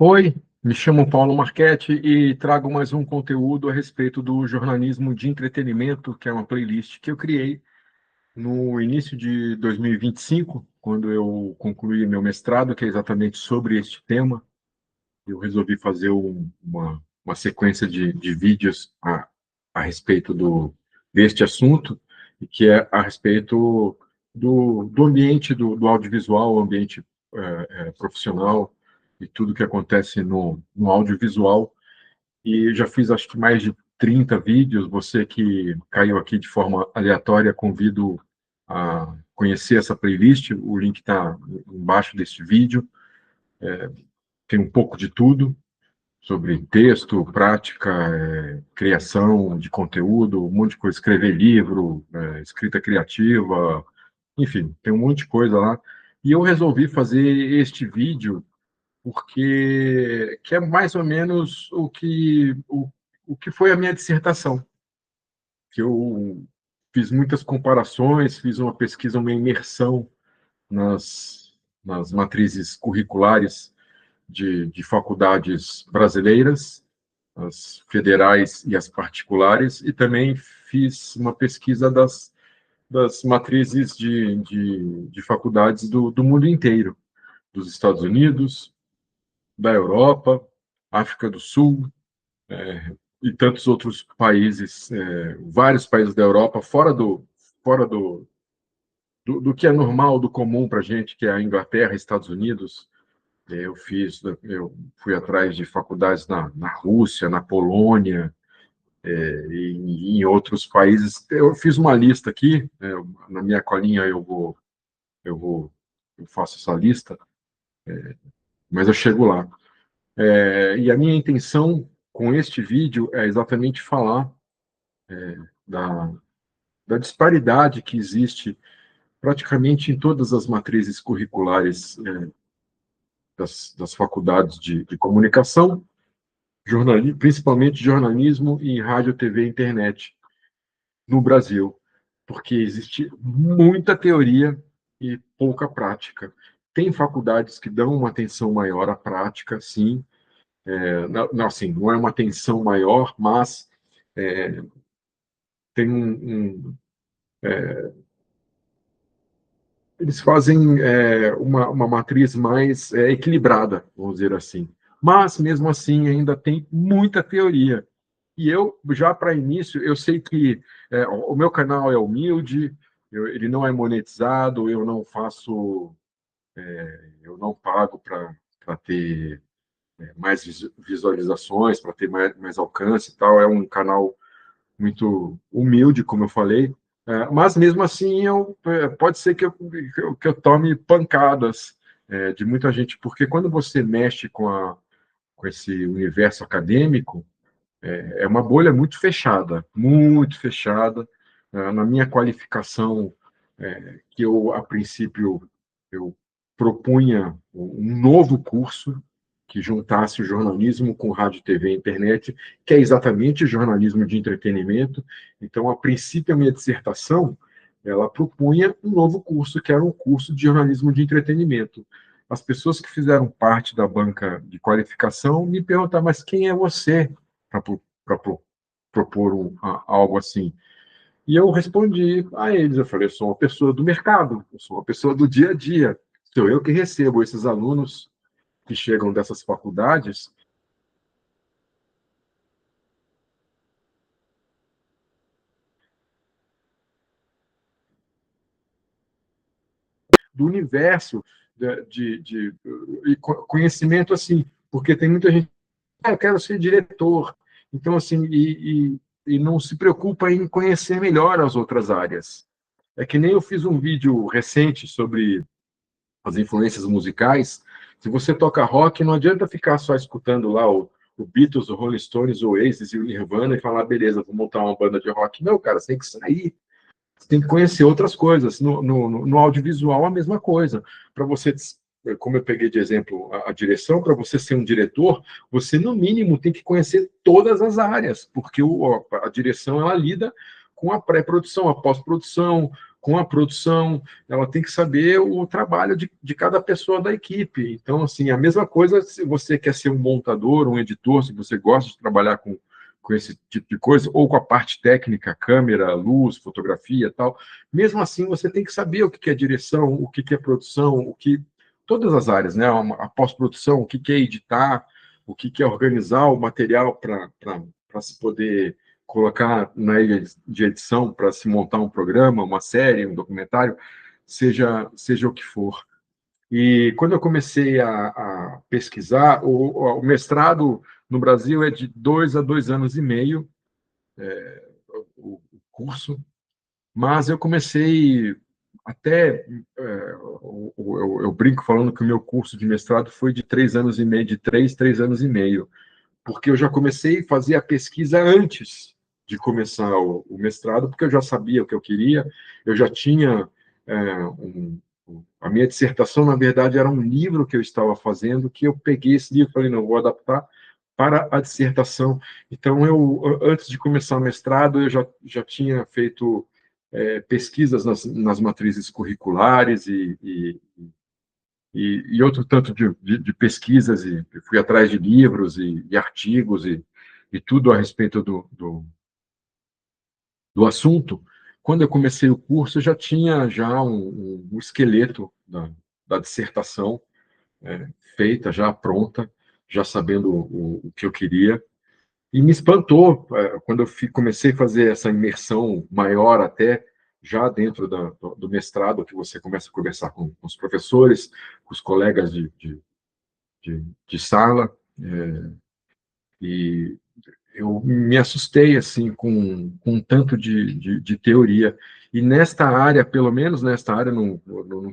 Oi, me chamo Paulo Marchetti e trago mais um conteúdo a respeito do jornalismo de entretenimento, que é uma playlist que eu criei no início de 2025, quando eu concluí meu mestrado, que é exatamente sobre este tema. Eu resolvi fazer uma sequência de vídeos a respeito deste assunto, e que é a respeito do ambiente do audiovisual, o ambiente profissional e tudo que acontece no audiovisual. E já fiz, acho que, mais de 30 vídeos. Você que caiu aqui de forma aleatória, convido a conhecer essa playlist. O link está embaixo deste vídeo. Tem um pouco de tudo sobre texto, prática, criação de conteúdo, um monte de coisa, escrever livro, escrita criativa, enfim, tem um monte de coisa lá. E eu resolvi fazer este vídeo porque que é mais ou menos o que foi a minha dissertação, que eu fiz muitas comparações, fiz uma pesquisa, uma imersão nas matrizes curriculares de faculdades brasileiras, as federais e as particulares, e também fiz uma pesquisa das matrizes de faculdades do mundo inteiro, dos Estados Unidos, da Europa, África do Sul, e tantos outros países, vários países da Europa, fora do que é normal, do comum para a gente, que é a Inglaterra, Estados Unidos. Eu fui atrás de faculdades na Rússia, na Polônia, e em outros países. Eu fiz uma lista aqui, na minha colinha eu faço essa lista, mas eu chego lá. E a minha intenção com este vídeo é exatamente falar da, da disparidade que existe praticamente em todas as matrizes curriculares das faculdades de comunicação, principalmente jornalismo e rádio, TV e internet no Brasil, porque existe muita teoria e pouca prática. Tem faculdades que dão uma atenção maior à prática, sim. Não, assim, não é uma atenção maior, mas tem eles fazem uma matriz mais equilibrada, vamos dizer assim. Mas, mesmo assim, ainda tem muita teoria. E eu, já para início, eu sei que o meu canal é humilde, ele não é monetizado, eu não pago para ter mais visualizações, para ter mais alcance e tal. É um canal muito humilde, como eu falei, mas mesmo assim pode ser que eu tome pancadas de muita gente, porque quando você mexe com esse universo acadêmico, é uma bolha muito fechada. Na minha qualificação, que eu, a princípio, eu propunha um novo curso que juntasse o jornalismo com rádio, TV e internet, que é exatamente jornalismo de entretenimento. Então, a princípio, a minha dissertação, ela propunha um novo curso, que era um curso de jornalismo de entretenimento. As pessoas que fizeram parte da banca de qualificação me perguntaram, mas quem é você para propor algo assim? E eu respondi a eles, eu falei, eu sou uma pessoa do mercado, eu sou uma pessoa do dia a dia, sou eu que recebo esses alunos que chegam dessas faculdades do universo de conhecimento, assim, porque tem muita gente, eu quero ser diretor, então, assim, e não se preocupa em conhecer melhor as outras áreas. É que nem eu fiz um vídeo recente sobre as influências musicais. Se você toca rock, não adianta ficar só escutando lá o Beatles, o Rolling Stones, o Oasis e o Nirvana e falar, beleza, vou montar uma banda de rock. Não, cara, você tem que sair, você tem que conhecer outras coisas. No audiovisual, a mesma coisa. Para você, como eu peguei de exemplo a direção, para você ser um diretor, você, no mínimo, tem que conhecer todas as áreas, porque a direção, ela lida com a pré-produção, a pós-produção, com a produção, ela tem que saber o trabalho de cada pessoa da equipe. Então, assim, a mesma coisa se você quer ser um montador, um editor, se você gosta de trabalhar com esse tipo de coisa, ou com a parte técnica, câmera, luz, fotografia, tal. Mesmo assim, você tem que saber o que é direção, o que é produção, todas as áreas, né? A pós-produção, o que é editar, o que é organizar o material para se poder colocar na ilha de edição, para se montar um programa, uma série, um documentário, seja o que for. E quando eu comecei a pesquisar, o mestrado no Brasil é de 2 a 2 anos e meio, o curso, mas eu comecei até. Eu brinco falando que o meu curso de mestrado foi de 3 anos e meio, de 3 anos e meio, porque eu já comecei a fazer a pesquisa antes de começar o mestrado, porque eu já sabia o que eu queria, eu já tinha a minha dissertação, na verdade, era um livro que eu estava fazendo, que eu peguei esse livro e falei, não, vou adaptar para a dissertação. Então, antes de começar o mestrado, eu já tinha feito pesquisas nas matrizes curriculares e outro tanto de pesquisas, e fui atrás de livros e artigos e tudo a respeito do assunto. Quando eu comecei o curso, eu já tinha um esqueleto da dissertação feita, já pronta, já sabendo o que eu queria. E me espantou quando eu comecei a fazer essa imersão maior até, já dentro do mestrado, que você começa a conversar com os professores, com os colegas de sala, e eu me assustei assim com um tanto de teoria. E nesta área, pelo menos nesta área, não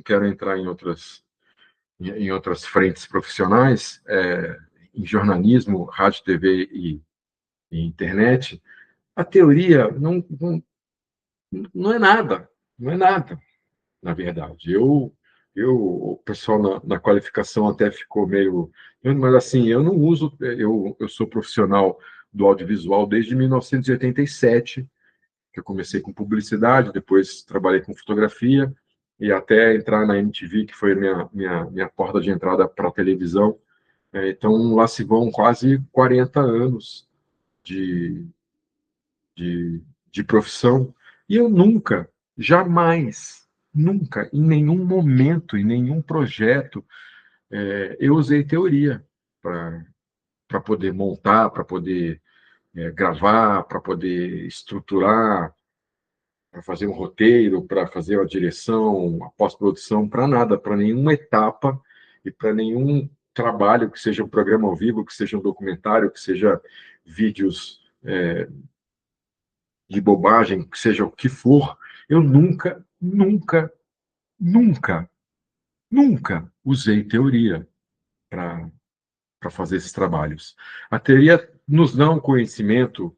quero entrar em outras frentes profissionais, em jornalismo, rádio, TV e internet, a teoria não é nada, não é nada, na verdade. O pessoal na qualificação até ficou meio. Mas assim, eu não uso, eu sou profissional do audiovisual desde 1987, que eu comecei com publicidade, depois trabalhei com fotografia, e até entrar na MTV, que foi a minha porta de entrada para a televisão. Então, lá se vão quase 40 anos de, de profissão, e eu nunca, jamais, nunca, em nenhum momento, em nenhum projeto, eu usei teoria para poder montar, para poder gravar, para poder estruturar, para fazer um roteiro, para fazer a direção, a pós-produção, para nada, para nenhuma etapa e para nenhum trabalho, que seja um programa ao vivo, que seja um documentário, que seja vídeos de bobagem, que seja o que for, eu nunca, nunca, nunca, nunca usei teoria para fazer esses trabalhos. A teoria nos dá um conhecimento,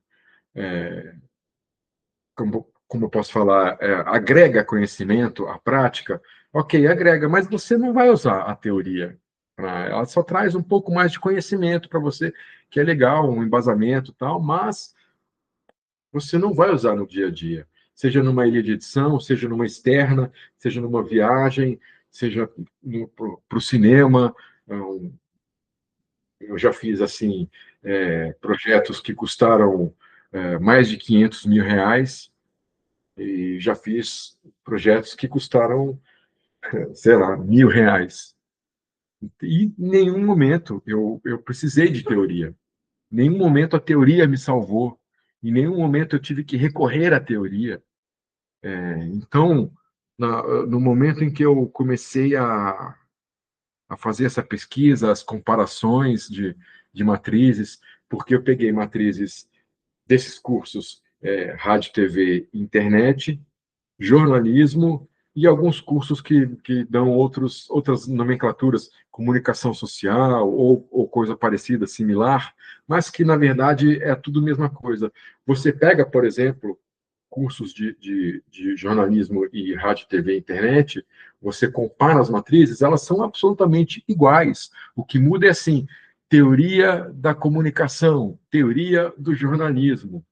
como eu posso falar, agrega conhecimento, a prática, ok, agrega, mas você não vai usar a teoria. Ela só traz um pouco mais de conhecimento para você, que é legal, um embasamento e tal, mas você não vai usar no dia a dia, seja numa ilha de edição, seja numa externa, seja numa viagem, seja para o cinema. Eu já fiz assim projetos que custaram mais de R$ 500 mil, e já fiz projetos que custaram, sei lá, R$ 1.000. E em nenhum momento eu precisei de teoria. Em nenhum momento a teoria me salvou. Em nenhum momento eu tive que recorrer à teoria. Então, no momento em que eu comecei a fazer essa pesquisa, as comparações de matrizes, porque eu peguei matrizes desses cursos, rádio, TV, internet, jornalismo e alguns cursos que dão outras nomenclaturas, comunicação social ou coisa parecida, similar, mas que, na verdade, é tudo a mesma coisa. Você pega, por exemplo, cursos de jornalismo e rádio, TV e internet, você compara as matrizes, elas são absolutamente iguais. O que muda é, assim, teoria da comunicação, teoria do jornalismo,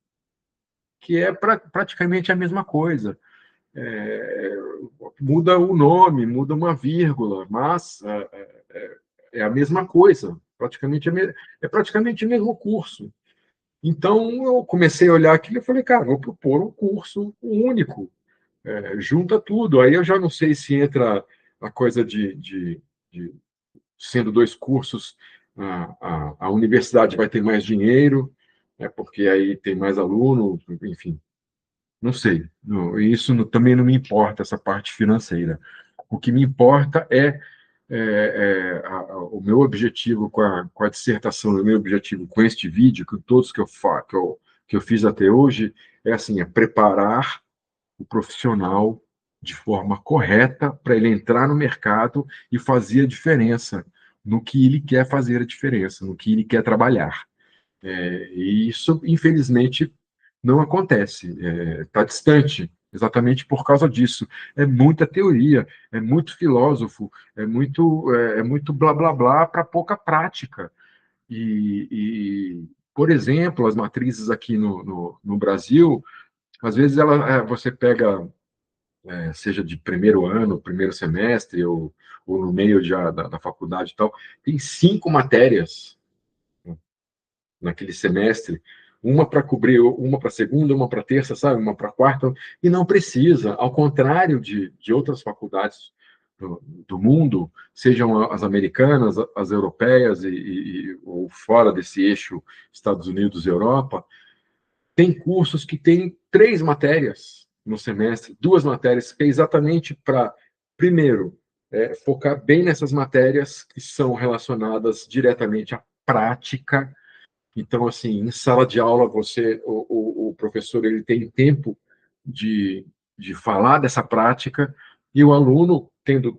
que é praticamente a mesma coisa. é, muda o nome, muda uma vírgula, mas é a mesma coisa, é praticamente o mesmo curso. Então, eu comecei a olhar aquilo e falei, cara, vou propor um curso único, junta tudo. Aí eu já não sei se entra a coisa de sendo dois cursos, a universidade vai ter mais dinheiro, porque aí tem mais aluno, enfim, não sei. Isso também não me importa, essa parte financeira. O que me importa o meu objetivo com a dissertação, o meu objetivo com este vídeo, com todos que eu fiz até hoje, é assim, é preparar o profissional de forma correta para ele entrar no mercado e fazer a diferença no que ele quer fazer a diferença, no que ele quer trabalhar. E isso, infelizmente, não acontece, está distante, exatamente por causa disso. É muita teoria, é muito filósofo, é muito blá blá blá para pouca prática. Por exemplo, as matrizes aqui no Brasil, às vezes você pega, seja de primeiro ano, primeiro semestre, ou no meio já da faculdade e tal, tem 5 matérias naquele semestre, uma para cobrir, uma para segunda, uma para terça, sabe, uma para quarta, e não precisa, ao contrário de outras faculdades do mundo, sejam as americanas, as europeias ou fora desse eixo Estados Unidos e Europa, tem cursos que têm 3 matérias no semestre, 2 matérias, que é exatamente para, primeiro, focar bem nessas matérias que são relacionadas diretamente à prática. Então, assim, em sala de aula, o professor ele tem tempo de falar dessa prática, e o aluno, tendo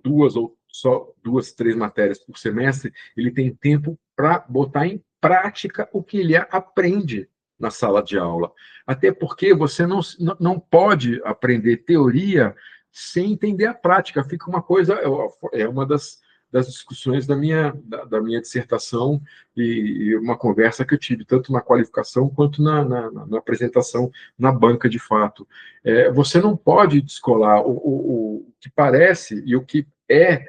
2, 3 matérias por semestre, ele tem tempo para botar em prática o que ele aprende na sala de aula. Até porque você não pode aprender teoria sem entender a prática. Fica uma coisa, é uma das discussões da minha dissertação, e uma conversa que eu tive, tanto na qualificação quanto na apresentação na banca de fato. Você não pode descolar o que parece e o que é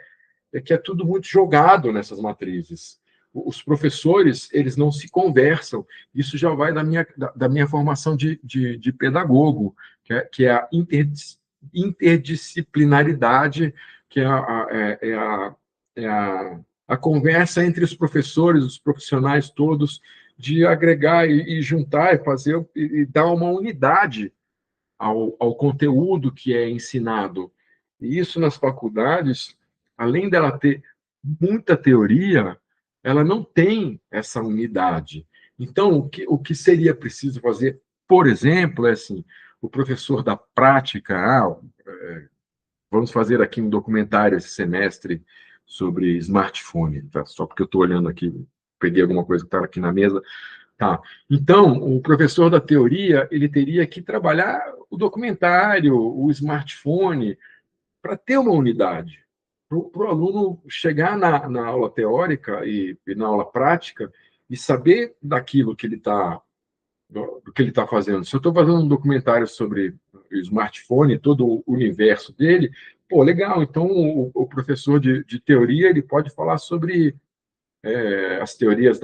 que é tudo muito jogado nessas matrizes. Os professores, eles não se conversam. Isso já vai da minha formação de pedagogo, que é a interdisciplinaridade, que é a conversa entre os professores, os profissionais todos, de agregar e juntar e fazer e dar uma unidade ao conteúdo que é ensinado. E isso nas faculdades, além dela ter muita teoria, ela não tem essa unidade. Então, o que seria preciso fazer, por exemplo, é assim, o professor da prática, vamos fazer aqui um documentário esse semestre sobre smartphone, tá? Só porque eu estou olhando aqui, peguei alguma coisa que estava aqui na mesa. Tá. Então, o professor da teoria, ele teria que trabalhar o documentário, o smartphone, para ter uma unidade. Para o aluno chegar na aula teórica e na aula prática e saber daquilo que ele está do que ele está fazendo. Se eu estou fazendo um documentário sobre o smartphone, todo o universo dele, pô, legal. Então, o professor de teoria ele pode falar sobre as teorias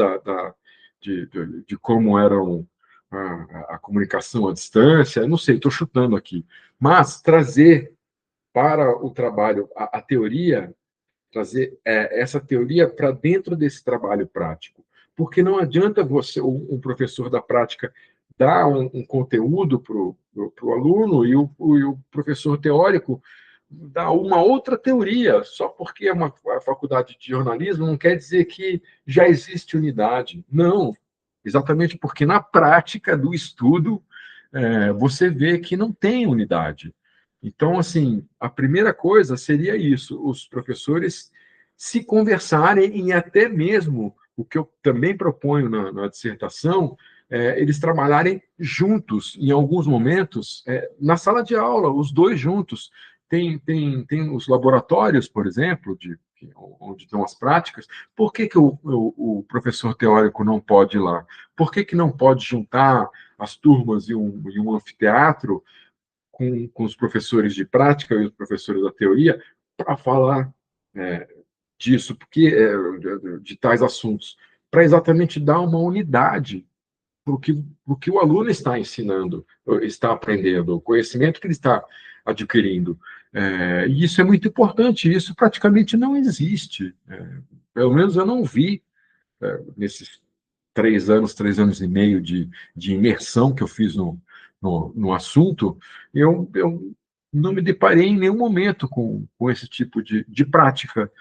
de como eram a comunicação à distância, não sei, estou chutando aqui, mas trazer para o trabalho a teoria, trazer essa teoria para dentro desse trabalho prático, porque não adianta um professor da prática, dar um conteúdo para o aluno e o professor teórico dar uma outra teoria. Só porque é uma faculdade de jornalismo não quer dizer que já existe unidade. Não, exatamente porque na prática do estudo você vê que não tem unidade. Então, assim, a primeira coisa seria isso: os professores se conversarem, e até mesmo o que eu também proponho na dissertação, eles trabalharem juntos, em alguns momentos, na sala de aula, os dois juntos. Tem os laboratórios, por exemplo, onde estão as práticas. Por que o professor teórico não pode ir lá? Por que não pode juntar as turmas em um anfiteatro com os professores de prática e os professores da teoria para falar disso, porque de tais assuntos, para exatamente dar uma unidade para o que o aluno está ensinando, está aprendendo, o conhecimento que ele está adquirindo. E isso é muito importante, isso praticamente não existe. Pelo menos eu não vi, nesses 3 anos e meio de imersão que eu fiz no assunto, eu não me deparei em nenhum momento com esse tipo de prática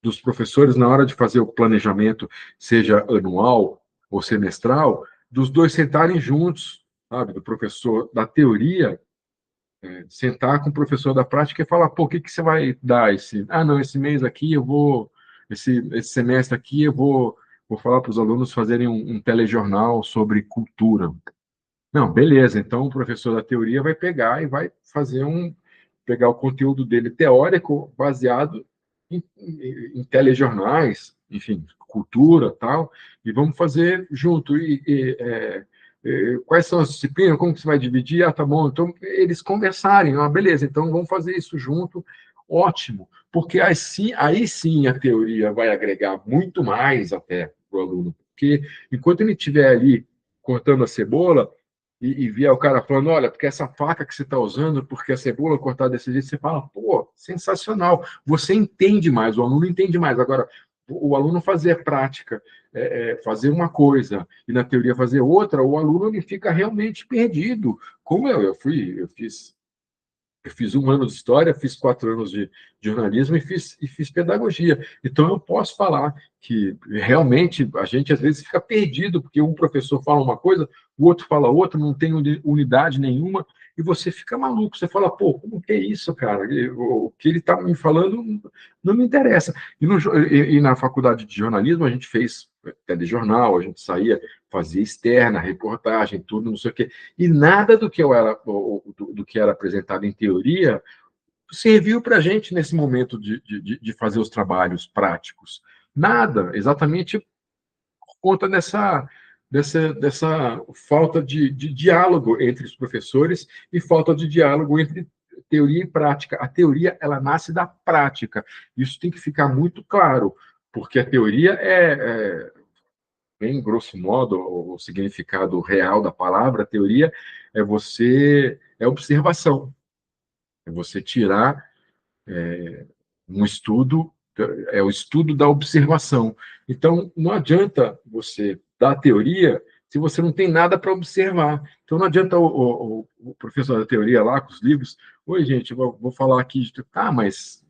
dos professores na hora de fazer o planejamento, seja anual ou semestral, dos dois sentarem juntos, sabe, do professor da teoria sentar com o professor da prática e falar, pô, o que você vai dar esse... Ah, não, esse mês aqui eu vou... Esse semestre aqui eu vou falar para os alunos fazerem um telejornal sobre cultura. Não, beleza, então o professor da teoria vai pegar e vai fazer pegar o conteúdo dele teórico baseado em telejornais, enfim, cultura tal, e vamos fazer junto. Quais são as disciplinas? Como que você vai dividir? Ah, tá bom. Então, eles conversarem. Ah, beleza, então vamos fazer isso junto. Ótimo. Porque aí sim a teoria vai agregar muito mais até para o aluno. Porque enquanto ele estiver ali cortando a cebola, e via o cara falando, olha, porque essa faca que você está usando, porque a cebola cortada desse jeito, você fala, pô, sensacional. Você entende mais, o aluno entende mais. Agora, o aluno fazer prática, fazer uma coisa, e na teoria fazer outra, o aluno ele fica realmente perdido. Como eu fiz 1 ano de história, fiz 4 anos de jornalismo e fiz pedagogia. Então, eu posso falar que realmente a gente às vezes fica perdido, porque um professor fala uma coisa, o outro fala outra, não tem unidade nenhuma, e você fica maluco. Você fala, pô, como que é isso, cara? O que ele está me falando não me interessa. E na faculdade de jornalismo, a gente fez telejornal, a gente saía, fazia externa, reportagem, tudo, não sei o quê. E nada do que era apresentado em teoria serviu para a gente nesse momento de fazer os trabalhos práticos. Nada, exatamente por conta dessa falta de diálogo entre os professores e falta de diálogo entre teoria e prática. A teoria, ela nasce da prática. Isso tem que ficar muito claro, porque a teoria bem grosso modo, o significado real da palavra, teoria, é observação. É você tirar um estudo, é o estudo da observação. Então, não adianta você dar teoria se você não tem nada para observar. Então, não adianta o professor da teoria lá, com os livros, oi, gente, vou falar aqui, mas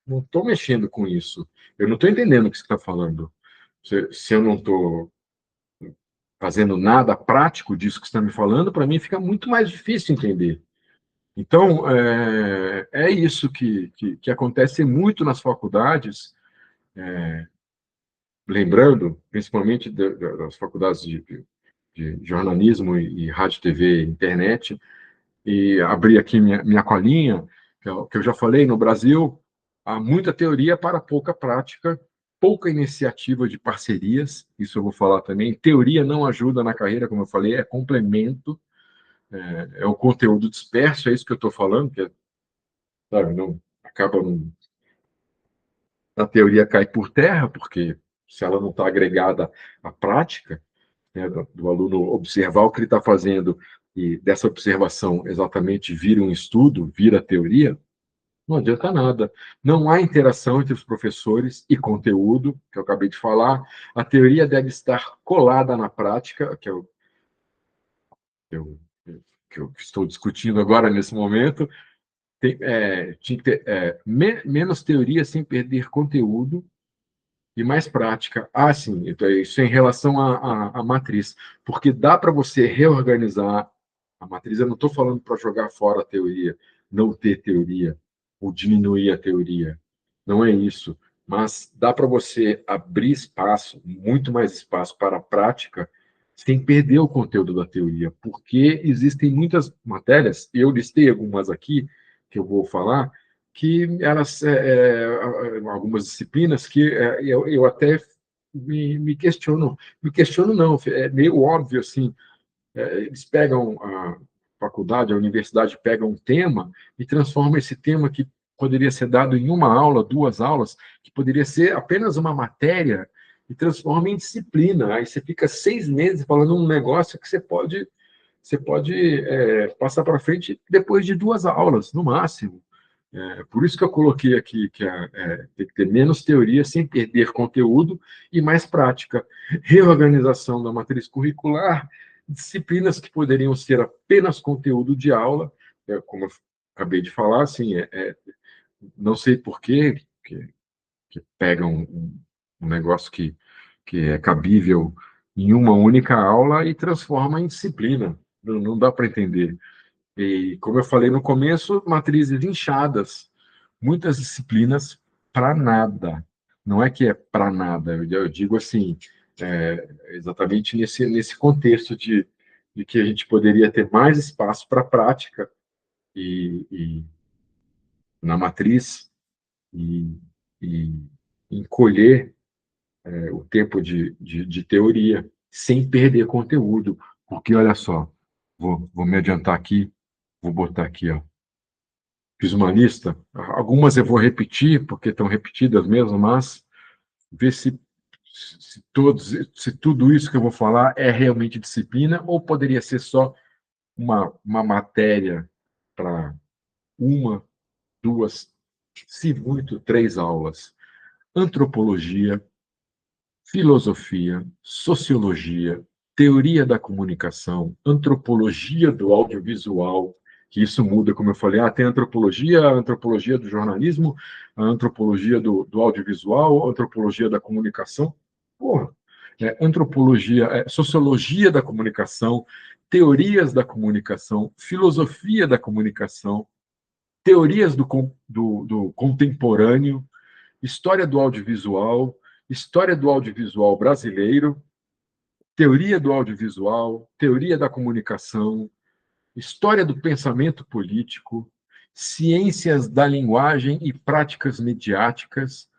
não estou mexendo com isso. Eu não estou entendendo o que você está falando. Se eu não estou fazendo nada prático disso que você está me falando, para mim fica muito mais difícil entender. Então, é isso que acontece muito nas faculdades, lembrando, principalmente das faculdades de jornalismo e rádio, TV, internet, e abrir aqui minha colinha, que eu já falei, no Brasil, há muita teoria para pouca prática, pouca iniciativa de parcerias, isso eu vou falar também. Teoria não ajuda na carreira, como eu falei, é complemento, é o conteúdo disperso, é isso que eu estou falando, que sabe, não, acaba a teoria cai por terra, porque se ela não está agregada à prática, né, do aluno observar o que ele está fazendo e dessa observação exatamente vira um estudo, vira teoria, não adianta nada. Não há interação entre os professores e conteúdo, que eu acabei de falar. A teoria deve estar colada na prática, eu, que eu estou discutindo agora nesse momento. Tinha que ter menos teoria sem perder conteúdo e mais prática. Ah, sim, então, isso em relação à matriz, porque dá para você reorganizar a matriz. Eu não estou falando para jogar fora a teoria, não ter teoria, ou diminuir a teoria. Não é isso. Mas dá para você abrir espaço, muito mais espaço para a prática, sem perder o conteúdo da teoria, porque existem muitas matérias, e eu listei algumas aqui, que eu vou falar, que elas, algumas disciplinas que eu até me questiono não, é meio óbvio, assim, Eles pegam a faculdade, a universidade pega um tema e transforma esse tema que poderia ser dado em uma aula, duas aulas, que poderia ser apenas uma matéria, e transforma em disciplina. Aí você fica 6 meses falando um negócio que você pode passar para frente depois de duas aulas, no máximo. Por isso que eu coloquei aqui que tem que ter menos teoria sem perder conteúdo e mais prática. Reorganização da matriz curricular, disciplinas que poderiam ser apenas conteúdo de aula, como eu acabei de falar, assim, não sei por que pegam um negócio que é cabível em uma única aula e transforma em disciplina. Não dá para entender. E, como eu falei no começo, matrizes inchadas, muitas disciplinas para nada. Não é que é para nada, eu digo assim, exatamente nesse contexto de que a gente poderia ter mais espaço para prática e na matriz e, e encolher o tempo de teoria sem perder conteúdo. Porque, olha só, vou me adiantar aqui, vou botar aqui, ó. Fiz uma lista, algumas eu vou repetir, porque estão repetidas mesmo, mas ver se tudo isso que eu vou falar é realmente disciplina ou poderia ser só uma matéria para uma, duas, se muito, 3 aulas. Antropologia, filosofia, sociologia, teoria da comunicação, antropologia do audiovisual, que isso muda, como eu falei, tem a antropologia do jornalismo, a antropologia do audiovisual, a antropologia da comunicação. Porra, antropologia, sociologia da comunicação, teorias da comunicação, filosofia da comunicação, teorias do contemporâneo, história do audiovisual brasileiro, teoria do audiovisual, teoria da comunicação, história do pensamento político, ciências da linguagem e práticas mediáticas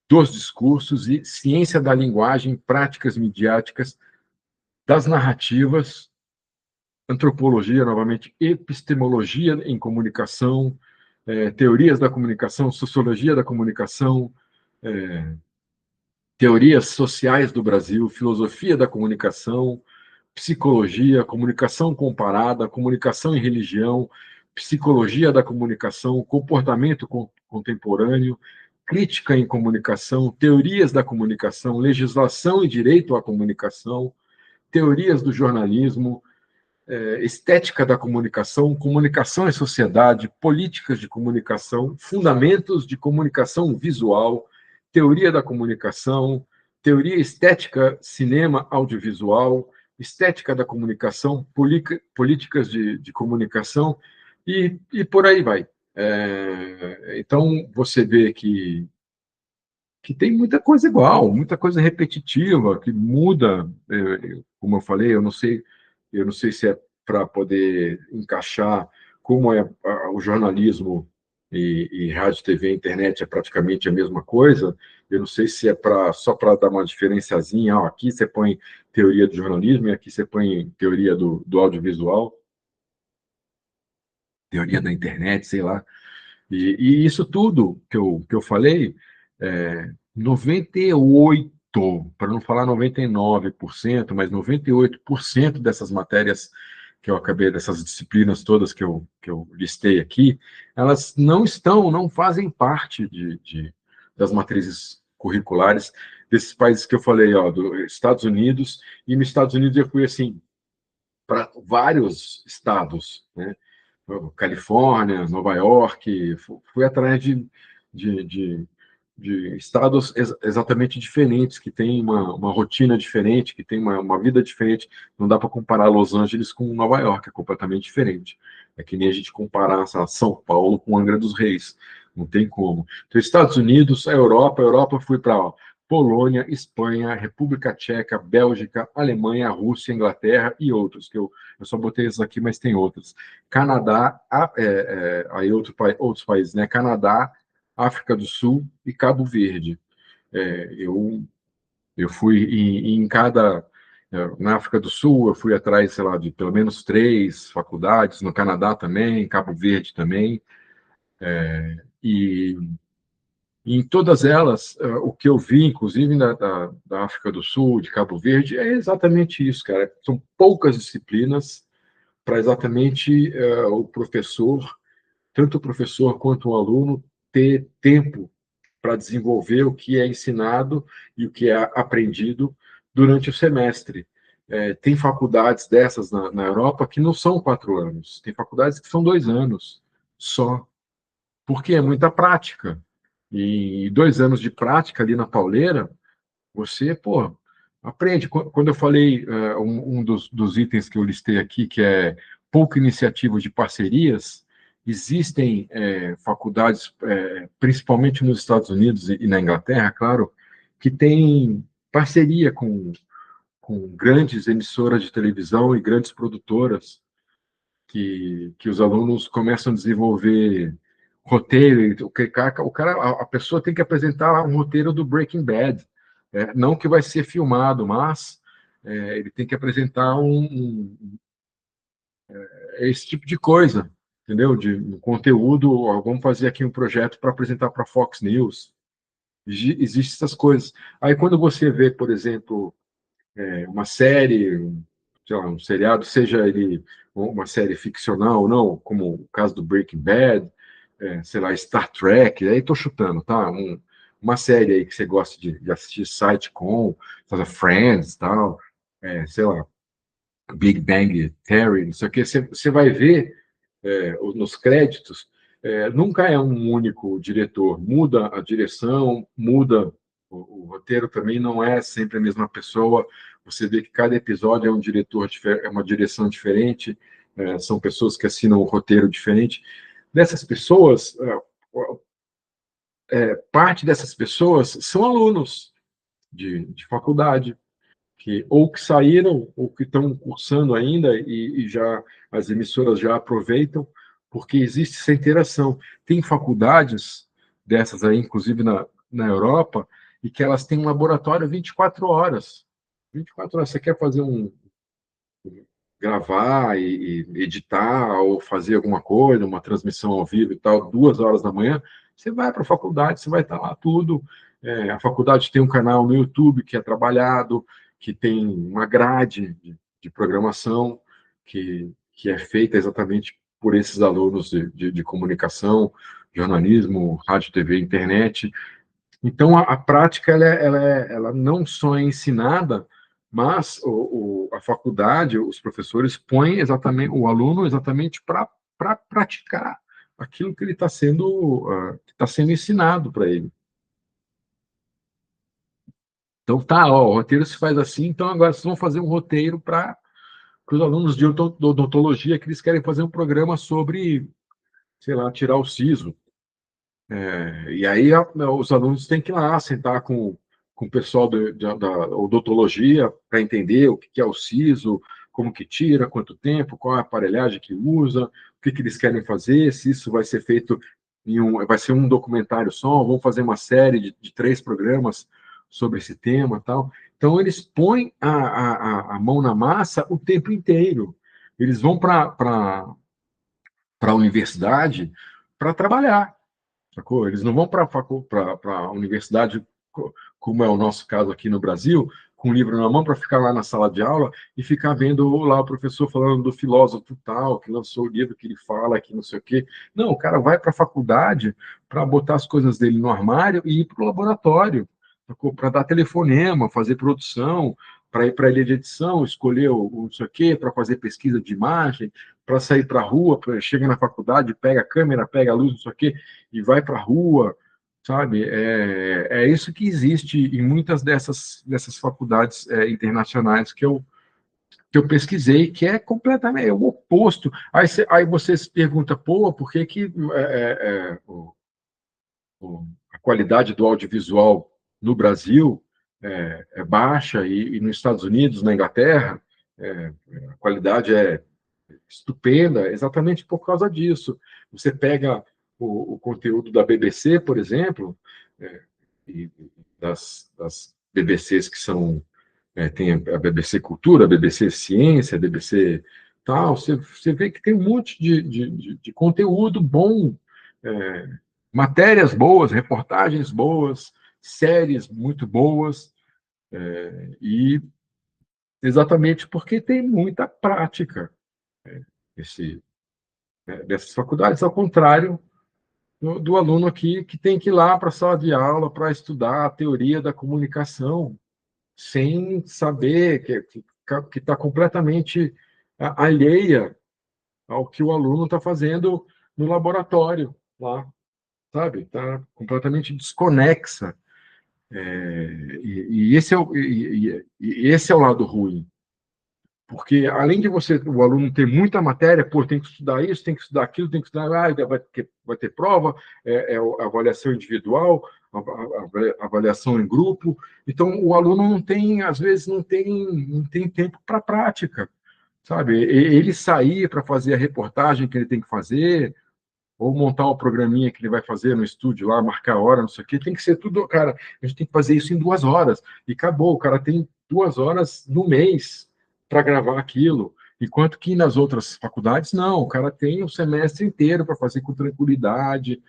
dos discursos e ciência da linguagem, práticas midiáticas das narrativas, antropologia, novamente, epistemologia em comunicação, teorias da comunicação, sociologia da comunicação, teorias sociais do Brasil, filosofia da comunicação, psicologia, comunicação comparada, comunicação e religião, psicologia da comunicação, comportamento contemporâneo, crítica em comunicação, teorias da comunicação, legislação e direito à comunicação, teorias do jornalismo, estética da comunicação, comunicação e sociedade, políticas de comunicação, fundamentos de comunicação visual, teoria da comunicação, teoria estética, cinema, audiovisual, estética da comunicação, políticas de comunicação e por aí vai. Então, você vê que tem muita coisa igual, muita coisa repetitiva, que muda, como eu falei, eu não sei se é para poder encaixar como é o jornalismo e rádio, TV, internet é praticamente a mesma coisa. Eu não sei se é só para dar uma diferenciazinha, aqui você põe teoria do jornalismo e aqui você põe teoria do audiovisual, teoria da internet, sei lá. E isso tudo que eu falei, 98, para não falar 99%, mas 98% dessas matérias que eu acabei, dessas disciplinas todas que eu listei aqui, elas não fazem parte das matrizes curriculares desses países que eu falei, dos Estados Unidos, e nos Estados Unidos eu fui assim, para vários estados, né? Califórnia, Nova York, fui atrás de, de, de estados exatamente diferentes, que têm uma rotina diferente, que têm uma vida diferente. Não dá para comparar Los Angeles com Nova York, é completamente diferente. É que nem a gente comparar São Paulo com Angra dos Reis. Não tem como. Então, Estados Unidos, a Europa fui para Polônia, Espanha, República Tcheca, Bélgica, Alemanha, Rússia, Inglaterra e outros, que eu só botei esses aqui, mas tem outros. Canadá, aí outros países, né? Canadá, África do Sul e Cabo Verde. Eu fui em cada Na África do Sul, eu fui atrás, sei lá, de pelo menos 3 faculdades, no Canadá também, Cabo Verde também, e em todas elas, o que eu vi, inclusive da África do Sul, de Cabo Verde, é exatamente isso, cara. São poucas disciplinas para exatamente o professor, tanto o professor quanto o aluno, ter tempo para desenvolver o que é ensinado e o que é aprendido durante o semestre. Tem faculdades dessas na Europa que não são 4 anos, tem faculdades que são 2 anos só, porque é muita prática. E 2 anos de prática ali na pauleira, você, pô, aprende. Quando eu falei, um dos itens que eu listei aqui, que é pouca iniciativa de parcerias, existem faculdades, principalmente nos Estados Unidos e na Inglaterra, claro, que têm parceria com grandes emissoras de televisão e grandes produtoras, que os alunos começam a desenvolver roteiro. A pessoa tem que apresentar um roteiro do Breaking Bad, não que vai ser filmado, mas ele tem que apresentar esse tipo de coisa, entendeu? De um conteúdo. Ó, vamos fazer aqui um projeto para apresentar para a Fox News. Existem essas coisas. Aí quando você vê, por exemplo, uma série, sei lá, um seriado, seja ele uma série ficcional ou não, como o caso do Breaking Bad, sei lá, Star Trek, aí estou chutando, tá? Uma série aí que você gosta de assistir, sitcom, Friends, tal, sei lá, Big Bang Theory, não sei o que, você vai ver nos créditos, nunca é um único diretor, muda a direção, muda o roteiro também, não é sempre a mesma pessoa. Você vê que cada episódio é um diretor, é uma direção diferente, são pessoas que assinam um roteiro diferente. Dessas pessoas, parte dessas pessoas são alunos de faculdade, que saíram ou que estão cursando ainda e já as emissoras já aproveitam, porque existe essa interação. Tem faculdades dessas aí, inclusive na Europa, e que elas têm um laboratório 24 horas. 24 horas. Você quer fazer gravar e editar ou fazer alguma coisa, uma transmissão ao vivo e tal, 2 horas da manhã, você vai para a faculdade, você vai estar lá tudo. A faculdade tem um canal no YouTube que é trabalhado, que tem uma grade de programação que é feita exatamente por esses alunos de comunicação, jornalismo, rádio, TV, internet. Então, a prática ela não só é ensinada, mas a faculdade, os professores põem exatamente o aluno exatamente para praticar aquilo que ele está sendo ensinado para ele. Então, tá, ó, o roteiro se faz assim, então agora vocês vão fazer um roteiro para os alunos de odontologia que eles querem fazer um programa sobre, sei lá, tirar o siso. E aí os alunos têm que ir lá sentar com o pessoal da odontologia para entender o que é o siso, como que tira, quanto tempo, qual é a aparelhagem que usa, o que eles querem fazer, se isso vai ser feito vai ser um documentário só, vão fazer uma série de 3 programas sobre esse tema, tal. Então eles põem a mão na massa o tempo inteiro. Eles vão para a universidade para trabalhar. Sacou? Eles não vão para a universidade, como é o nosso caso aqui no Brasil, com o livro na mão para ficar lá na sala de aula e ficar vendo lá o professor falando do filósofo tal, que lançou o livro que ele fala, que não sei o quê. Não, o cara vai para a faculdade para botar as coisas dele no armário e ir para o laboratório, para dar telefonema, fazer produção, para ir para a ilha de edição, escolher o não sei o quê, para fazer pesquisa de imagem, para sair para a rua, chega na faculdade, pega a câmera, pega a luz, não sei o quê, e vai para a rua, sabe? É isso que existe em muitas dessas faculdades internacionais que eu pesquisei, que é completamente o oposto. Aí você se pergunta, pô, por que a qualidade do audiovisual no Brasil é baixa e nos Estados Unidos, na Inglaterra, a qualidade é estupenda, exatamente por causa disso. Você pega o conteúdo da BBC, por exemplo, e das BBCs que são tem a BBC Cultura, a BBC Ciência, a BBC tal, você vê que tem um monte de conteúdo bom, é, matérias boas, reportagens boas, séries muito boas, e exatamente porque tem muita prática esse, dessas faculdades, ao contrário do aluno aqui que tem que ir lá para a sala de aula para estudar a teoria da comunicação, sem saber que está completamente alheia ao que o aluno está fazendo no laboratório lá, sabe? Está completamente desconexa. E esse é o lado ruim. Porque, além de o aluno ter muita matéria, pô, tem que estudar isso, tem que estudar aquilo, tem que estudar, vai ter prova, avaliação individual, avaliação em grupo. Então, o aluno não tem, às vezes, não tem tempo para prática, sabe? Ele sair para fazer a reportagem que ele tem que fazer, ou montar o programinha que ele vai fazer no estúdio lá, marcar a hora, não sei o quê, tem que ser tudo, cara, a gente tem que fazer isso em 2 horas, e acabou, o cara tem 2 horas no mês para gravar aquilo, enquanto que nas outras faculdades, não, o cara tem o semestre inteiro para fazer com tranquilidade,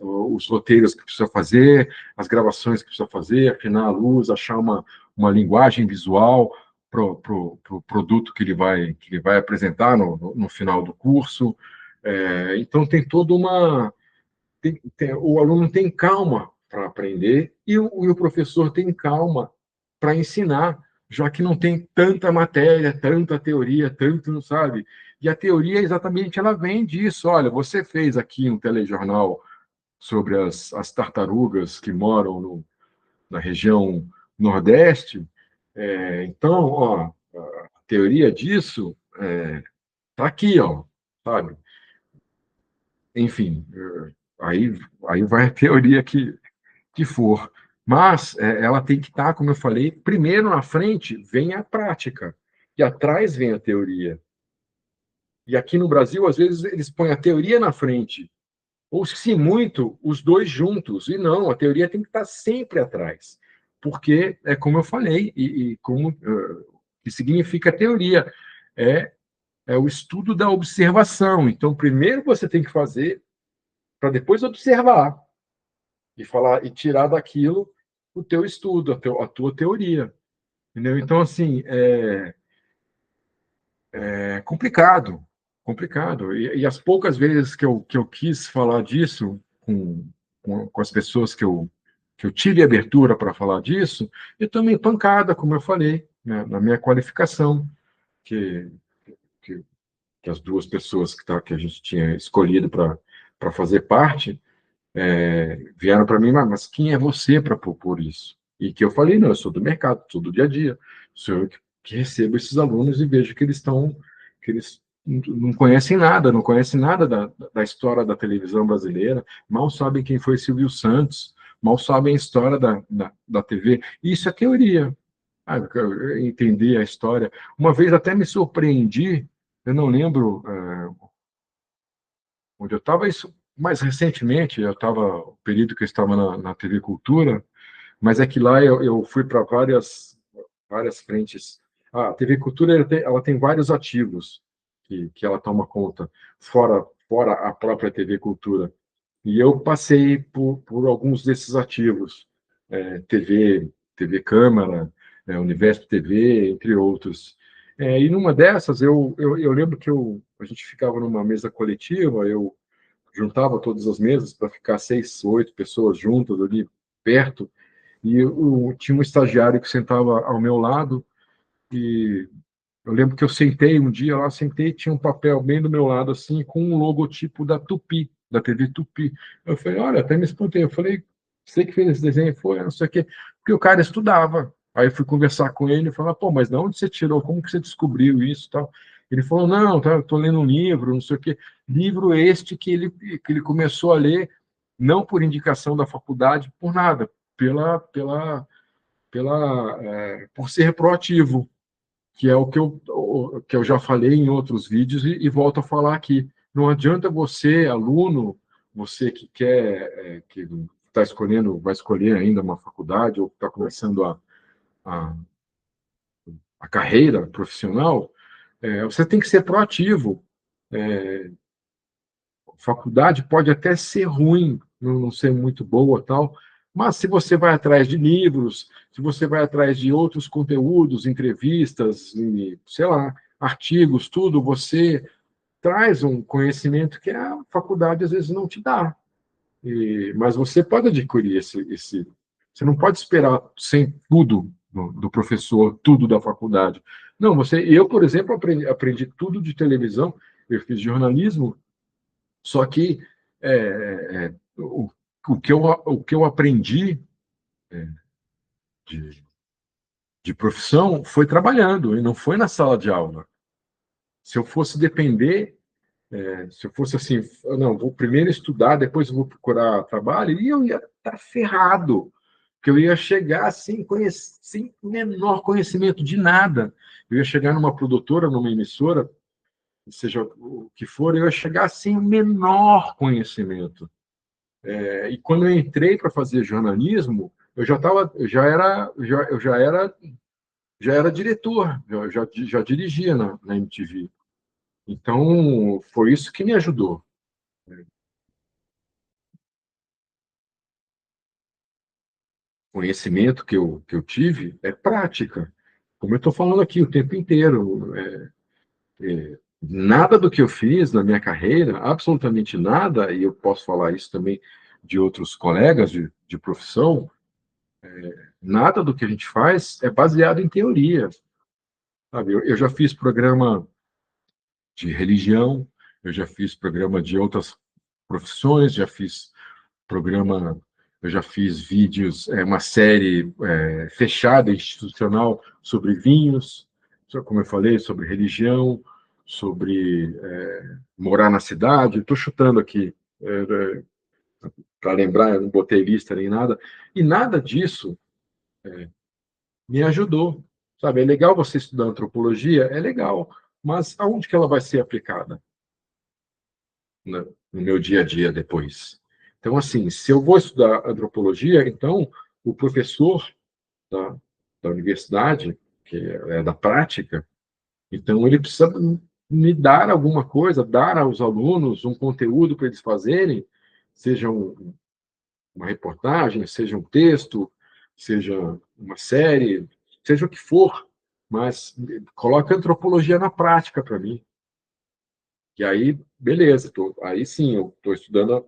os roteiros que precisa fazer, as gravações que precisa fazer, afinar a luz, achar uma linguagem visual para o produto que ele vai apresentar no final do curso. Então, tem toda uma. O aluno tem calma para aprender e o professor tem calma para ensinar, já que não tem tanta matéria, tanta teoria, tanto, não sabe? E a teoria, exatamente, ela vem disso. Olha, você fez aqui um telejornal sobre as tartarugas que moram na região Nordeste. Então, ó, a teoria disso está aqui, ó, sabe? Enfim, aí vai a teoria que for. Mas ela tem que estar, como eu falei, primeiro na frente vem a prática, e atrás vem a teoria. E aqui no Brasil, às vezes, eles põem a teoria na frente, ou, se muito, os dois juntos. E não, a teoria tem que estar sempre atrás. Porque, como eu falei, e como que significa teoria? É, é o estudo da observação. Então, primeiro você tem que fazer para depois observar e falar e tirar daquilo o teu estudo, a tua teoria. Entendeu? Então, assim, é complicado, complicado. E as poucas vezes que eu quis falar disso com as pessoas que eu tive abertura para falar disso, eu tomei pancada, como eu falei, né, na minha qualificação, que, que, que as duas pessoas que a gente tinha escolhido para fazer parte vieram para mim, mas quem é você para propor isso? E que eu falei, não, eu sou do mercado, sou do dia a dia, sou eu que recebo esses alunos e vejo que eles não conhecem nada, não conhecem nada da história da televisão brasileira, mal sabem quem foi Silvio Santos, mal sabem a história da TV. E isso é teoria. Eu entender a história. Uma vez até me surpreendi, eu não lembro onde eu estava, isso mais recentemente, eu estava, o período que eu estava na TV Cultura, mas é que lá eu fui para várias frentes. A TV Cultura ela tem vários ativos que ela toma conta, fora a própria TV Cultura. E eu passei por alguns desses ativos, TV Câmara, Universo TV, entre outros. E numa dessas, eu lembro que a gente ficava numa mesa coletiva, eu juntava todas as mesas para ficar 6, 8 pessoas juntas ali perto, e tinha um estagiário que sentava ao meu lado, e eu lembro que eu sentei um dia lá, sentei, tinha um papel bem do meu lado, assim, com um logotipo da Tupi, da TV Tupi. Eu falei, olha, até me espantei. Eu falei, você que fez esse desenho? Foi, não sei o quê. Porque o cara estudava. Aí eu fui conversar com ele e falar, pô, mas de onde você tirou? Como que você descobriu isso tal? Ele falou, não, tá, eu tô lendo um livro, não sei o quê. Livro este que ele começou a ler, não por indicação da faculdade, por nada, por ser proativo, que é o que eu já falei em outros vídeos e volto a falar aqui. Não adianta você, aluno, você que que está escolhendo, vai escolher ainda uma faculdade ou está começando a a carreira profissional, você tem que ser proativo. A faculdade pode até ser ruim, não ser muito boa, tal, mas se você vai atrás de livros, se você vai atrás de outros conteúdos, entrevistas, sei lá, artigos, tudo, você traz um conhecimento que a faculdade às vezes não te dá. Mas você pode adquirir esse. Você não pode esperar sem tudo do professor, tudo da faculdade. Não, eu, por exemplo, aprendi tudo de televisão, eu fiz jornalismo, só que o que eu aprendi de, de profissão foi trabalhando, e não foi na sala de aula. Se eu fosse depender, se eu fosse assim, não, vou primeiro estudar, depois vou procurar trabalho, e eu ia estar ferrado, porque eu ia chegar sem menor conhecimento de nada. Eu ia chegar numa produtora, numa emissora, seja o que for, eu ia chegar sem o menor conhecimento. E quando eu entrei para fazer jornalismo, eu já era diretor, já dirigia na MTV. Então, foi isso que me ajudou. O conhecimento que eu tive é prática. Como eu estou falando aqui o tempo inteiro. Nada do que eu fiz na minha carreira, absolutamente nada, e eu posso falar isso também de outros colegas de profissão, nada do que a gente faz é baseado em teoria. Sabe? Eu já fiz programa de religião, eu já fiz programa de outras profissões, programa, eu já fiz vídeos, uma série fechada, institucional, sobre vinhos, como eu falei, sobre religião, sobre morar na cidade. Estou chutando aqui, para lembrar, eu não botei lista nem nada, e nada disso me ajudou. Sabe, é legal você estudar antropologia, é legal, mas aonde que ela vai ser aplicada? No meu dia a dia depois. Então, assim, se eu vou estudar antropologia, então o professor da, da universidade, que é da prática, então ele precisa me dar alguma coisa, dar aos alunos um conteúdo para eles fazerem, seja uma reportagem, seja um texto, seja uma série, seja o que for, mas coloca a antropologia na prática para mim. E aí, beleza, aí sim, eu estou estudando,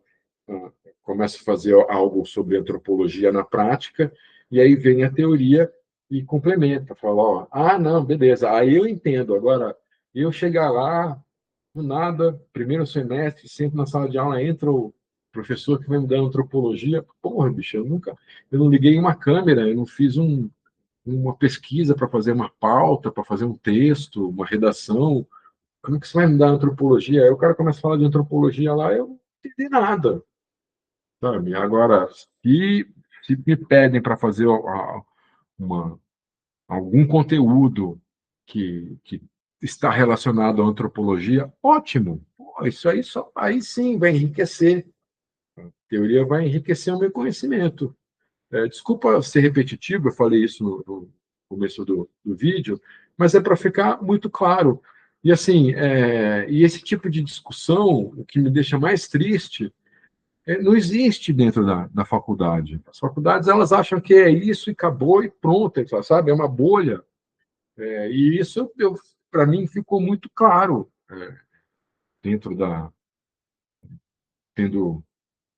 começo a fazer algo sobre antropologia na prática, e aí vem a teoria e complementa, fala, ó, não, beleza, aí eu entendo. Agora, eu chegar lá, do nada, primeiro semestre, sempre na sala de aula, entra o professor que vai me dar antropologia, porra, bicho, eu não liguei uma câmera, eu não fiz uma pesquisa para fazer uma pauta, para fazer um texto, uma redação. Como que você vai me dar antropologia? Aí o cara começa a falar de antropologia lá, eu não entendi nada, sabe? Agora, se me pedem para fazer uma, algum conteúdo que está relacionado à antropologia, ótimo. Pô, isso aí, aí sim vai enriquecer. A teoria vai enriquecer o meu conhecimento. Desculpa ser repetitivo, eu falei isso no começo do vídeo, mas é para ficar muito claro. E assim, e esse tipo de discussão, o que me deixa mais triste, não existe dentro da faculdade. As faculdades, elas acham que é isso e acabou e pronto, sabe? É uma bolha. E isso, para mim, ficou muito claro dentro tendo,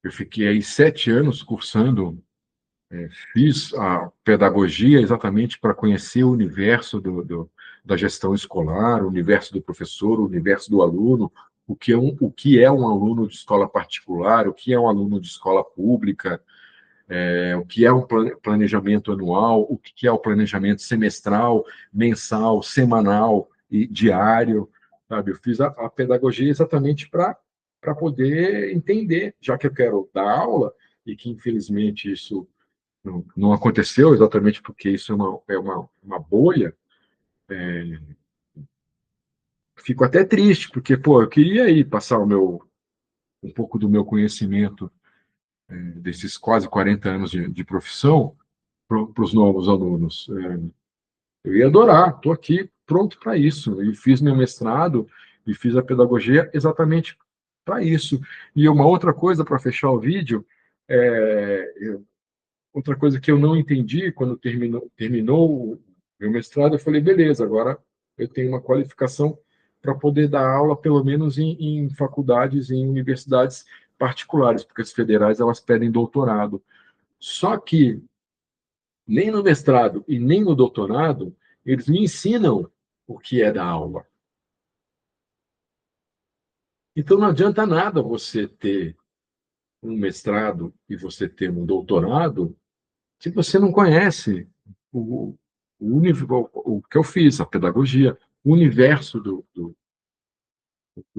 eu fiquei aí 7 anos cursando. Fiz a pedagogia exatamente para conhecer o universo da gestão escolar, o universo do professor, o universo do aluno, o que é um aluno de escola particular, o que é um aluno de escola pública, o que é um planejamento anual, o que é o planejamento semestral, mensal, semanal e diário. Sabe? Eu fiz a pedagogia exatamente para poder entender, já que eu quero dar aula, e que infelizmente isso não aconteceu exatamente porque isso é uma bolha. Fico até triste, porque, pô, eu queria aí passar um pouco do meu conhecimento, desses quase 40 anos de profissão, para os novos alunos. Eu ia adorar, estou aqui pronto para isso. E fiz meu mestrado e fiz a pedagogia exatamente para isso. E uma outra coisa, para fechar o vídeo, outra coisa que eu não entendi quando terminou o meu mestrado, eu falei, beleza, agora eu tenho uma qualificação para poder dar aula, pelo menos em faculdades, em universidades particulares, porque as federais elas pedem doutorado. Só que nem no mestrado e nem no doutorado eles me ensinam o que é dar aula. Então não adianta nada você ter um mestrado e você ter um doutorado se você não conhece o que eu fiz, a pedagogia, o universo do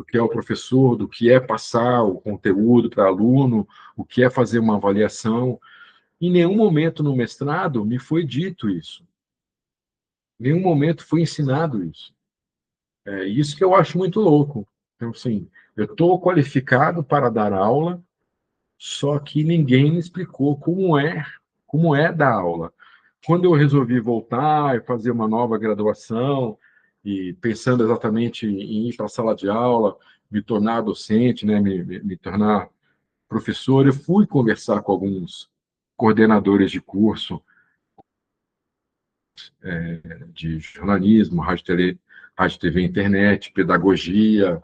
que é o professor, do que é passar o conteúdo para aluno, o que é fazer uma avaliação. Em nenhum momento no mestrado me foi dito isso. Em nenhum momento foi ensinado isso. É isso que eu acho muito louco. Então, assim, eu estou qualificado para dar aula, só que ninguém me explicou como é dar aula. Quando eu resolvi voltar e fazer uma nova graduação, e pensando exatamente em ir para a sala de aula, me tornar docente, né, me tornar professor, eu fui conversar com alguns coordenadores de curso de jornalismo, rádio, TV, internet, pedagogia.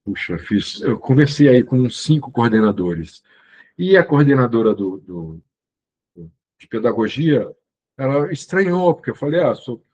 Puxa, eu conversei aí com uns 5 coordenadores. E a coordenadora de pedagogia, ela estranhou, porque eu falei,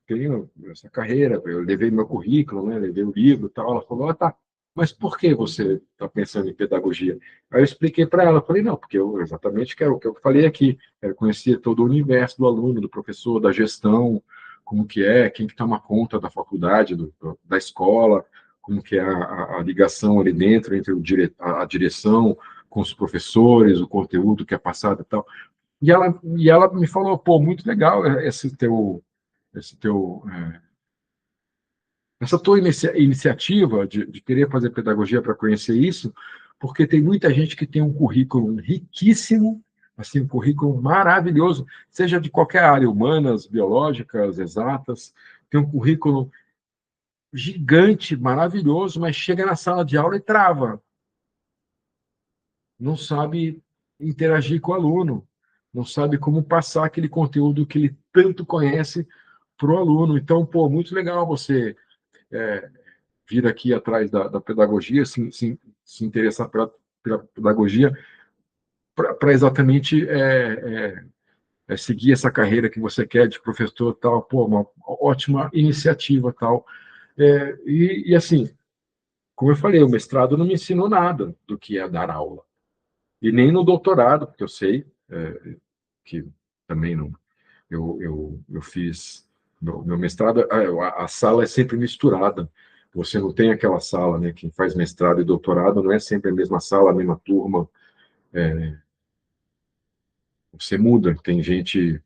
tenho essa carreira, eu levei meu currículo, né, levei o livro e tal. Ela falou, tá, mas por que você está pensando em pedagogia? Aí eu expliquei para ela, falei, não, porque eu exatamente quero o que eu falei aqui, quero conhecer todo o universo do aluno, do professor, da gestão, como que é, quem que toma conta da faculdade, da escola, como que é a ligação ali dentro entre a direção com os professores, o conteúdo que é passado e tal. E ela me falou, pô, muito legal esse teu, essa tua iniciativa de querer fazer pedagogia para conhecer isso, porque tem muita gente que tem um currículo riquíssimo, assim, um currículo maravilhoso, seja de qualquer área, humanas, biológicas, exatas, tem um currículo gigante, maravilhoso, mas chega na sala de aula e trava, não sabe interagir com o aluno, não sabe como passar aquele conteúdo que ele tanto conhece para o aluno. Então, pô, muito legal você vir aqui atrás da pedagogia, se interessar pela pedagogia, para exatamente seguir essa carreira que você quer de professor tal. Pô, uma ótima iniciativa tal. E assim, como eu falei, o mestrado não me ensinou nada do que é dar aula. E nem no doutorado, porque eu sei que também não. Eu fiz meu mestrado, a sala é sempre misturada. Você não tem aquela sala, né? Quem faz mestrado e doutorado não é sempre a mesma sala, a mesma turma. Você muda. Tem gente.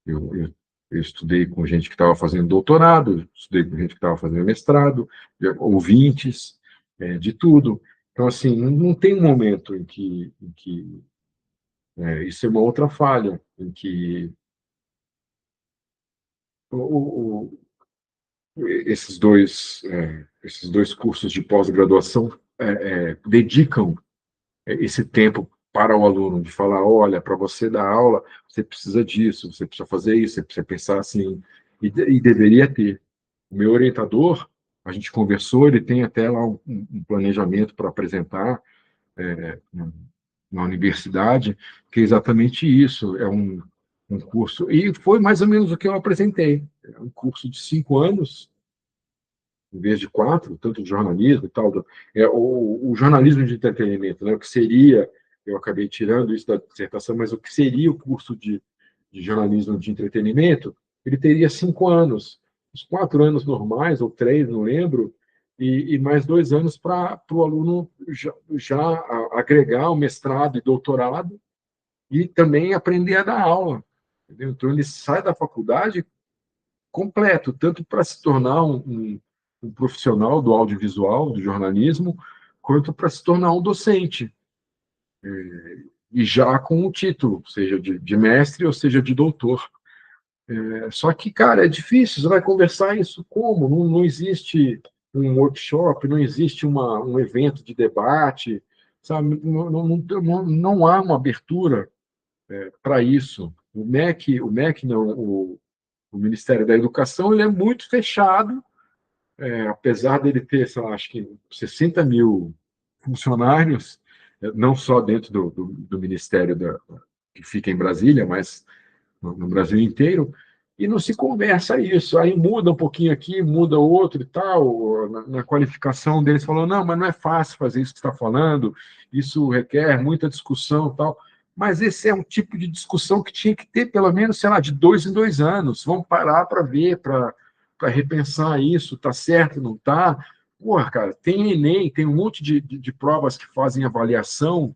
Eu estudei com gente que estava fazendo doutorado, estudei com gente que estava fazendo mestrado, ouvintes, de tudo. Então, assim, não tem um momento em que isso é uma outra falha, em que o, esses dois cursos de pós-graduação dedicam esse tempo para o aluno, de falar, olha, para você dar aula, você precisa disso, você precisa fazer isso, você precisa pensar assim, e deveria ter. O meu orientador, a gente conversou, ele tem até lá um planejamento para apresentar é, na universidade, que é exatamente isso, um curso, e foi mais ou menos o que eu apresentei, é um curso de 5 anos, em vez de 4, tanto de jornalismo e tal, o jornalismo de entretenimento, né, o que seria, eu acabei tirando isso da dissertação, mas o que seria o curso de jornalismo de entretenimento, ele teria 5 anos, os 4 anos normais, ou 3, não lembro, e mais 2 anos para o aluno já agregar o mestrado e doutorado, e também aprender a dar aula. Entendeu? Então, ele sai da faculdade completo, tanto para se tornar um profissional do audiovisual, do jornalismo, quanto para se tornar um docente, e já com o título, seja de mestre ou seja de doutor. Só que, cara, é difícil, você vai conversar isso como? Não existe um workshop, não existe um evento de debate, sabe? Não há uma abertura para isso. O MEC não, o Ministério da Educação, ele é muito fechado, apesar dele ter, sei lá, acho que 60 mil funcionários, não só dentro do Ministério que fica em Brasília, mas no Brasil inteiro, e não se conversa isso. Aí muda um pouquinho aqui, muda outro e tal, na qualificação deles, falou, não, mas não é fácil fazer isso que você está falando, isso requer muita discussão e tal. Mas esse é um tipo de discussão que tinha que ter, pelo menos, sei lá, de 2 em 2 anos. Vamos parar para ver, para repensar isso, está certo, não está? Porra, cara, tem Enem, tem um monte de provas que fazem avaliação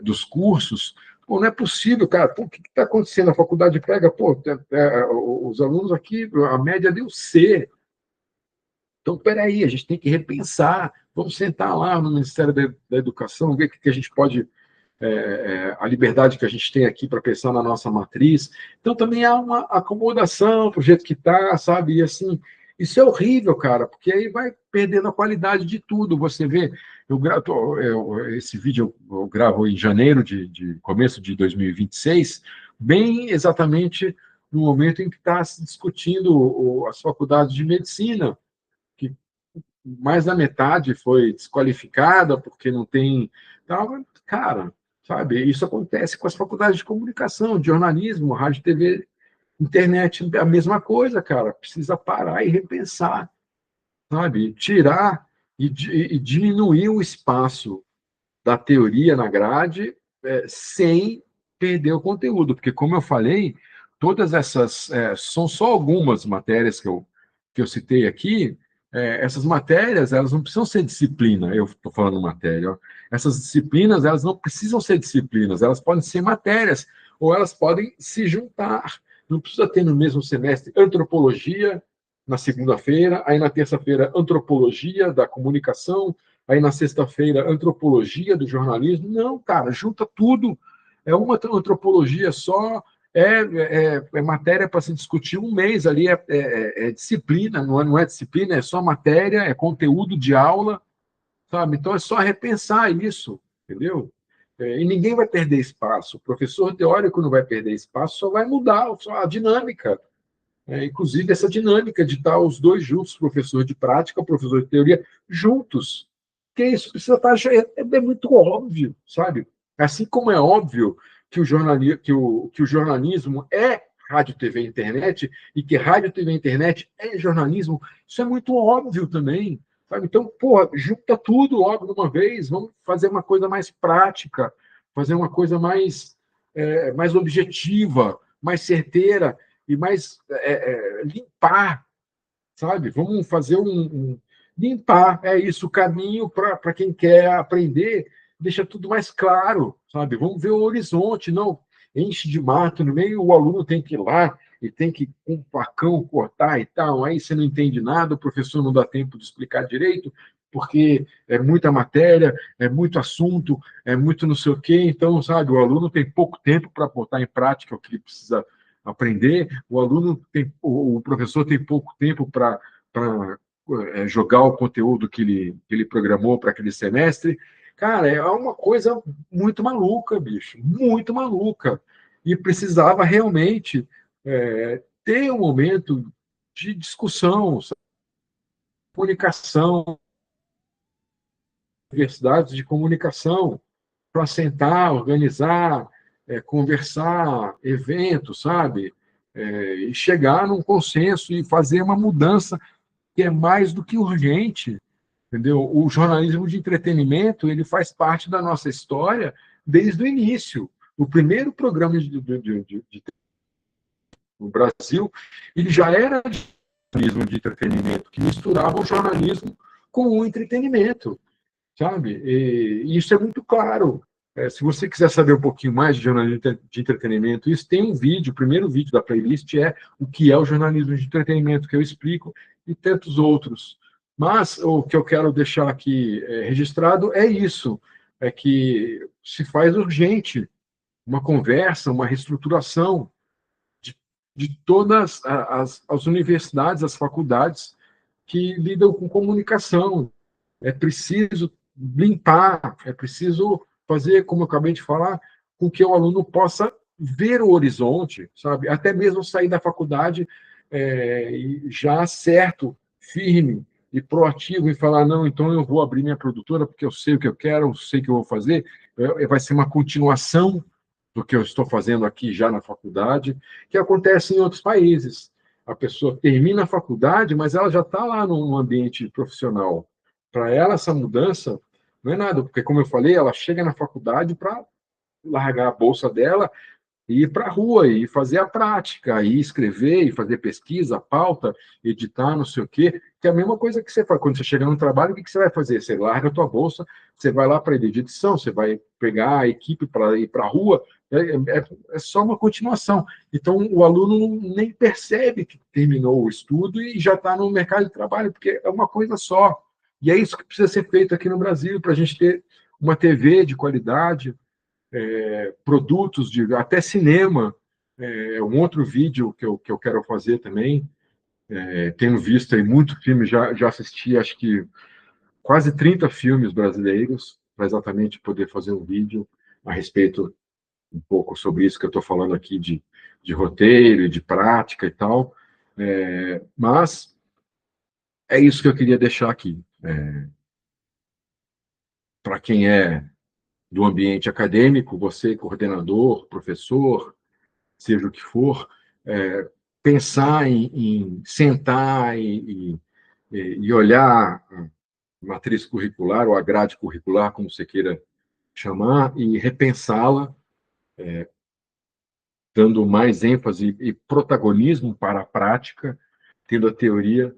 dos cursos. Pô, não é possível, cara. Pô, o que está acontecendo? A faculdade pega, pô, os alunos aqui, a média deu C. Então, peraí, a gente tem que repensar. Vamos sentar lá no Ministério da Educação, ver o que a gente pode, a liberdade que a gente tem aqui para pensar na nossa matriz. Então, também há uma acomodação para o jeito que está, sabe? E assim, isso é horrível, cara, porque aí vai perdendo a qualidade de tudo. Você vê, esse vídeo eu gravo em janeiro começo de 2026, bem exatamente no momento em que está se discutindo as faculdades de medicina, que mais da metade foi desqualificada porque não tem. Cara, sabe, isso acontece com as faculdades de comunicação, de jornalismo, rádio, TV, internet, a mesma coisa, cara. Precisa parar e repensar, sabe? Tirar e diminuir o espaço da teoria na grade, sem perder o conteúdo, porque, como eu falei, todas essas são só algumas matérias que eu citei aqui. Essas matérias, elas não precisam ser disciplina, eu estou falando matéria, ó. Essas disciplinas, elas não precisam ser disciplinas, elas podem ser matérias, ou elas podem se juntar. Não precisa ter no mesmo semestre antropologia na segunda-feira, aí na terça-feira antropologia da comunicação, aí na sexta-feira antropologia do jornalismo. Não, cara, junta tudo. É uma antropologia só, é matéria para se discutir um mês ali, é disciplina, não é disciplina, é só matéria, é conteúdo de aula, sabe? Então é só repensar isso, entendeu? E ninguém vai perder espaço. O professor teórico não vai perder espaço, só vai mudar só a dinâmica. Inclusive essa dinâmica de estar os dois juntos, professor de prática, professor de teoria, juntos. Que isso precisa estar. É muito óbvio, sabe? Assim como é óbvio que o jornalismo é rádio, TV e internet, e que rádio, TV e internet é jornalismo, isso é muito óbvio também. Sabe? Então, porra, junta tudo logo de uma vez, vamos fazer uma coisa mais prática, fazer uma coisa mais objetiva, mais certeira e mais limpar, sabe? Vamos fazer limpar, é isso, o caminho para quem quer aprender, deixa tudo mais claro, sabe? Vamos ver o horizonte, não enche de mato no meio, o aluno tem que ir lá e tem que com um facão cortar e tal, aí você não entende nada, o professor não dá tempo de explicar direito, porque é muita matéria, é muito assunto, é muito não sei o quê, então, sabe, o aluno tem pouco tempo para botar em prática o que ele precisa aprender, o professor tem pouco tempo para jogar o conteúdo que ele programou para aquele semestre. Cara, é uma coisa muito maluca, bicho, muito maluca. E precisava realmente ter um momento de discussão, comunicação, universidades de comunicação, para sentar, organizar, conversar, eventos, sabe? E chegar num consenso e fazer uma mudança que é mais do que urgente, entendeu? O jornalismo de entretenimento, ele faz parte da nossa história desde o início. O primeiro programa no Brasil, ele já era jornalismo de entretenimento, que misturava o jornalismo com o entretenimento, sabe? E isso é muito claro. Se você quiser saber um pouquinho mais de jornalismo de entretenimento, isso tem um vídeo, o primeiro vídeo da playlist é o que é o jornalismo de entretenimento, que eu explico, e tantos outros. Mas o que eu quero deixar aqui registrado é isso, é que se faz urgente uma conversa, uma reestruturação de todas as universidades, as faculdades que lidam com comunicação. É preciso limpar, é preciso fazer, como eu acabei de falar, com que o aluno possa ver o horizonte, sabe? Até mesmo sair da faculdade já certo, firme e proativo em falar, não, então eu vou abrir minha produtora porque eu sei o que eu quero, eu sei o que eu vou fazer, vai ser uma continuação do que eu estou fazendo aqui já na faculdade, que acontece em outros países. A pessoa termina a faculdade, mas ela já está lá no ambiente profissional. Para ela, essa mudança não é nada, porque, como eu falei, ela chega na faculdade para largar a bolsa dela e ir para a rua e fazer a prática, e escrever, e fazer pesquisa, pauta, editar, não sei o quê, que é a mesma coisa que você faz. Quando você chega no trabalho, o que você vai fazer? Você larga a tua bolsa, você vai lá para a edição, você vai pegar a equipe para ir para a rua, é só uma continuação. Então, o aluno nem percebe que terminou o estudo e já está no mercado de trabalho, porque é uma coisa só. E é isso que precisa ser feito aqui no Brasil, para a gente ter uma TV de qualidade, produtos, até cinema. Um outro vídeo que eu quero fazer também. Tenho visto aí muito filme, já assisti acho que quase 30 filmes brasileiros, para exatamente poder fazer um vídeo a respeito um pouco sobre isso que eu estou falando aqui de roteiro, de prática e tal. Mas é isso que eu queria deixar aqui. Para quem é do ambiente acadêmico, você, coordenador, professor, seja o que for, pensar em sentar e olhar a matriz curricular ou a grade curricular, como você queira chamar, e repensá-la, dando mais ênfase e protagonismo para a prática, tendo a teoria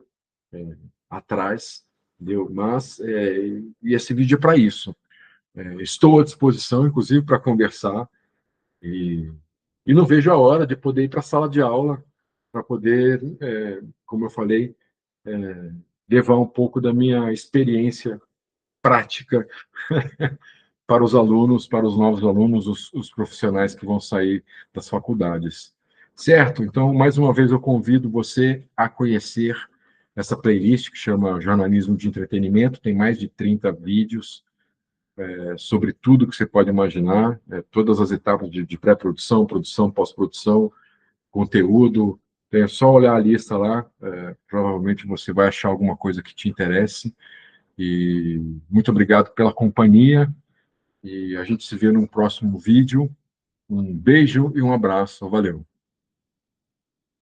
atrás, entendeu? Mas e esse vídeo é para isso. Estou à disposição, inclusive, para conversar e, e não vejo a hora de poder ir para a sala de aula para poder, como eu falei, levar um pouco da minha experiência prática para os alunos, para os novos alunos, os profissionais que vão sair das faculdades. Certo? Então, mais uma vez, eu convido você a conhecer essa playlist que chama Jornalismo de Entretenimento. Tem mais de 30 vídeos sobre tudo que você pode imaginar, todas as etapas de pré-produção, produção, pós-produção, conteúdo. É só olhar a lista lá, provavelmente você vai achar alguma coisa que te interesse. E muito obrigado pela companhia. E a gente se vê num próximo vídeo. Um beijo e um abraço. Valeu.